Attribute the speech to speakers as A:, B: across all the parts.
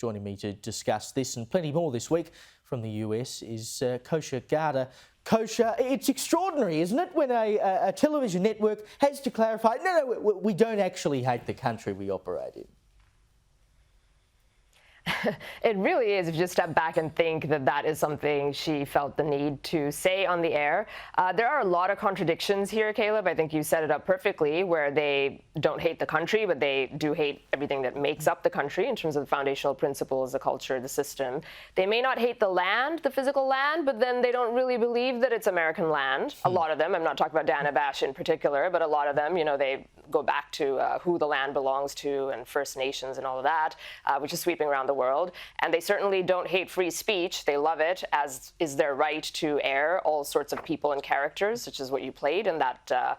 A: Joining me to discuss this and plenty more this week from the US is Kosha Gada. Kosha, it's extraordinary, isn't it, when a television network has to clarify, no, we don't actually hate the country we operate in.
B: It really is, if you just step back and think that that is something she felt the need to say on the air. There are a lot of contradictions here, Caleb. I think you set it up perfectly, where they don't hate the country, but they do hate everything that makes up the country in terms of the foundational principles, the culture, the system. They may not hate the land, the physical land, but then they don't really believe that it's American land. A lot of them, I'm not talking about Dana Bash in particular, but a lot of them, you know, they go back to who the land belongs to and First Nations and all of that, which is sweeping around the world. And they certainly don't hate free speech. They love it, as is their right to air all sorts of people and characters, such as what you played in that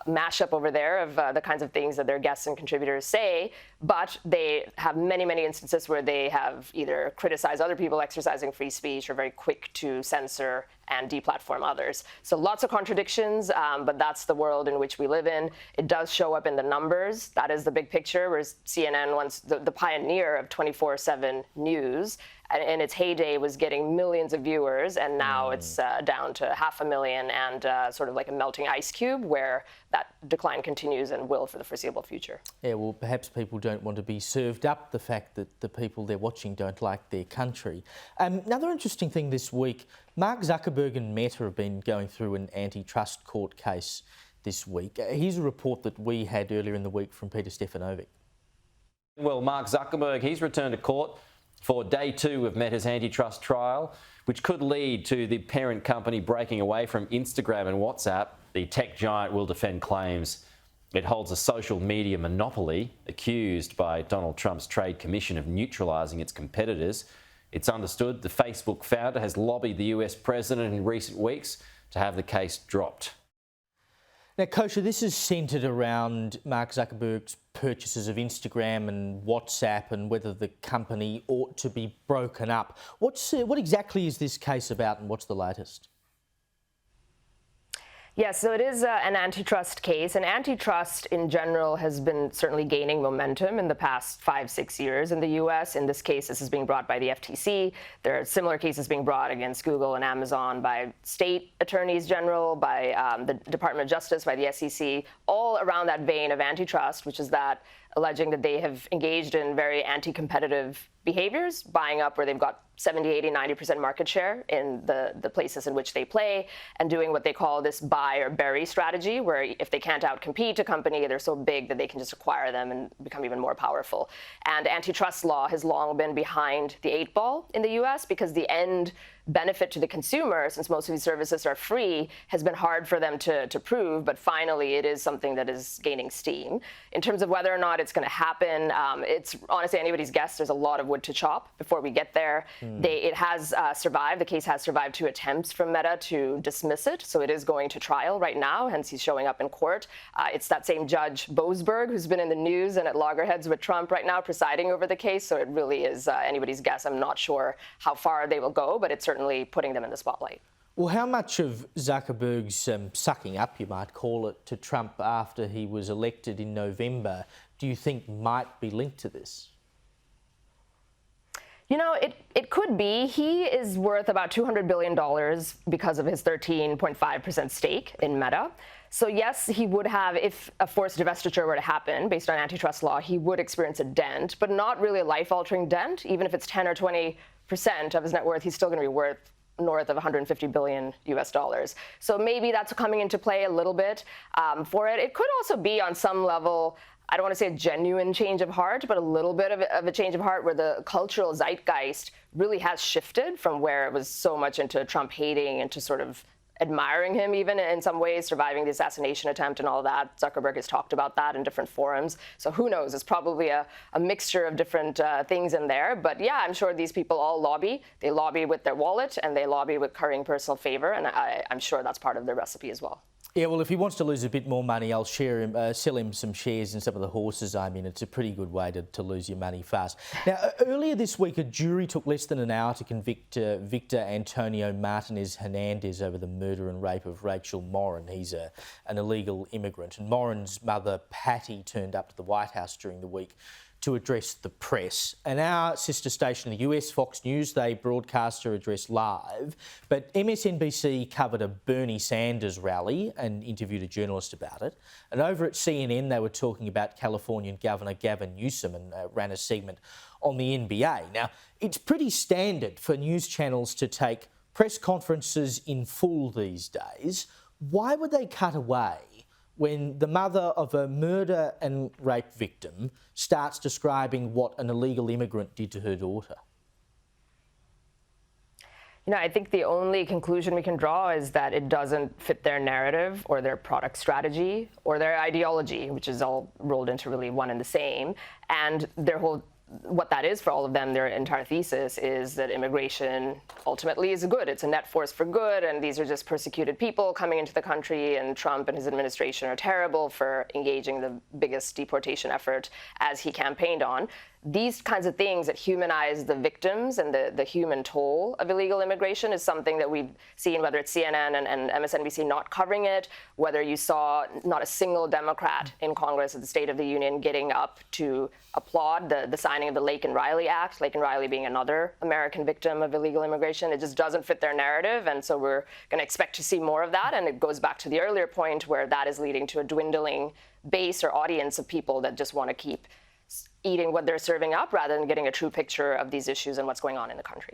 B: mashup over there of the kinds of things that their guests and contributors say. But they have many, many instances where they have either criticized other people exercising free speech or very quick to censor and deplatform others. So lots of contradictions, but that's the world in which we live in. It does show up in the numbers. That is the big picture, whereas CNN, once the pioneer of 24/7 news, in its heyday was getting millions of viewers, and now it's down to 500,000 and sort of like a melting ice cube, where that decline continues and will for the foreseeable future.
A: Yeah, well, perhaps people don't want to be served up the fact that the people they're watching don't like their country. Another interesting thing this week, Mark Zuckerberg and Meta have been going through an antitrust court case this week. Here's a report that we had earlier in the week from Peter Stefanovic.
C: Well, Mark Zuckerberg, he's returned to court for day 2 of Meta's antitrust trial, which could lead to the parent company breaking away from Instagram and WhatsApp. The tech giant will defend claims it holds a social media monopoly, accused by Donald Trump's Trade Commission of neutralising its competitors. It's understood the Facebook founder has lobbied the US president in recent weeks to have the case dropped.
A: Now, Kosha, this is centred around Mark Zuckerberg's purchases of Instagram and WhatsApp and whether the company ought to be broken up. What exactly is this case about, and what's the latest?
B: Yes, so it is an antitrust case, and antitrust in general has been certainly gaining momentum in the past 5-6 years in the US. In this case, this is being brought by the FTC. There are similar cases being brought against Google and Amazon by state attorneys general, by the Department of Justice, by the SEC, all around that vein of antitrust, which is that alleging that they have engaged in very anti-competitive behaviors, buying up where they've got 70, 80, 90% market share in the places in which they play, and doing what they call this buy or bury strategy, where if they can't outcompete a company, they're so big that they can just acquire them and become even more powerful. And antitrust law has long been behind the 8 ball in the US, because the end benefit to the consumer, since most of these services are free, has been hard for them to prove, but finally it is something that is gaining steam. In terms of whether or not it's going to happen, it's honestly anybody's guess. There's a lot of wood to chop before we get there. It has survived. The case has survived 2 attempts from Meta to dismiss it, so it is going to trial right now, hence he's showing up in court. It's that same Judge Boasberg who's been in the news and at loggerheads with Trump right now presiding over the case, so it really is anybody's guess. I'm not sure how far they will go, but it's certainly putting them in the spotlight.
A: Well, how much of Zuckerberg's sucking up, you might call it, to Trump after he was elected in November do you think might be linked to this?
B: You know, it could be. He is worth about $200 billion because of his 13.5% stake in Meta. So yes, he would have, if a forced divestiture were to happen based on antitrust law, he would experience a dent, but not really a life-altering dent. Even if it's 10 or 20% of his net worth, he's still going to be worth north of $150 billion US dollars. So maybe that's coming into play a little bit for it. It could also be on some level, I don't want to say a genuine change of heart, but a little bit of a change of heart, where the cultural zeitgeist really has shifted from where it was so much into Trump hating and to sort of admiring him even in some ways, surviving the assassination attempt and all that. Zuckerberg has talked about that in different forums. So who knows? It's probably a mixture of different things in there. But yeah, I'm sure these people all lobby. They lobby with their wallet and they lobby with currying personal favor. And I'm sure that's part of their recipe as well.
A: Yeah, well, if he wants to lose a bit more money, I'll sell him some shares in some of the horses I'm in. It's a pretty good way to lose your money fast. Now, earlier this week, a jury took less than an hour to convict Victor Antonio Martinez-Hernandez over the murder and rape of Rachel Morin. He's an illegal immigrant. And Morin's mother, Patty, turned up to the White House during the week to address the press. And our sister station in the US, Fox News, they broadcast her address live. But MSNBC covered a Bernie Sanders rally and interviewed a journalist about it. And over at CNN, they were talking about Californian Governor Gavin Newsom and ran a segment on the NBA. Now, it's pretty standard for news channels to take press conferences in full these days. Why would they cut away when the mother of a murder and rape victim starts describing what an illegal immigrant did to her daughter?
B: You know, I think the only conclusion we can draw is that it doesn't fit their narrative or their product strategy or their ideology, which is all rolled into really one and the same. And their whole what that is for all of them, their entire thesis is that immigration ultimately is good. It's a net force for good, and these are just persecuted people coming into the country, and Trump and his administration are terrible for engaging the biggest deportation effort as he campaigned on. These kinds of things that humanize the victims and the human toll of illegal immigration is something that we've seen, whether it's CNN and MSNBC not covering it, whether you saw not a single Democrat in Congress at the State of the Union getting up to applaud the signing of the Laken Riley Act, Laken Riley being another American victim of illegal immigration. It just doesn't fit their narrative, and so we're going to expect to see more of that, and it goes back to the earlier point where that is leading to a dwindling base or audience of people that just want to keep eating what they're serving up rather than getting a true picture of these issues and what's going on in the country.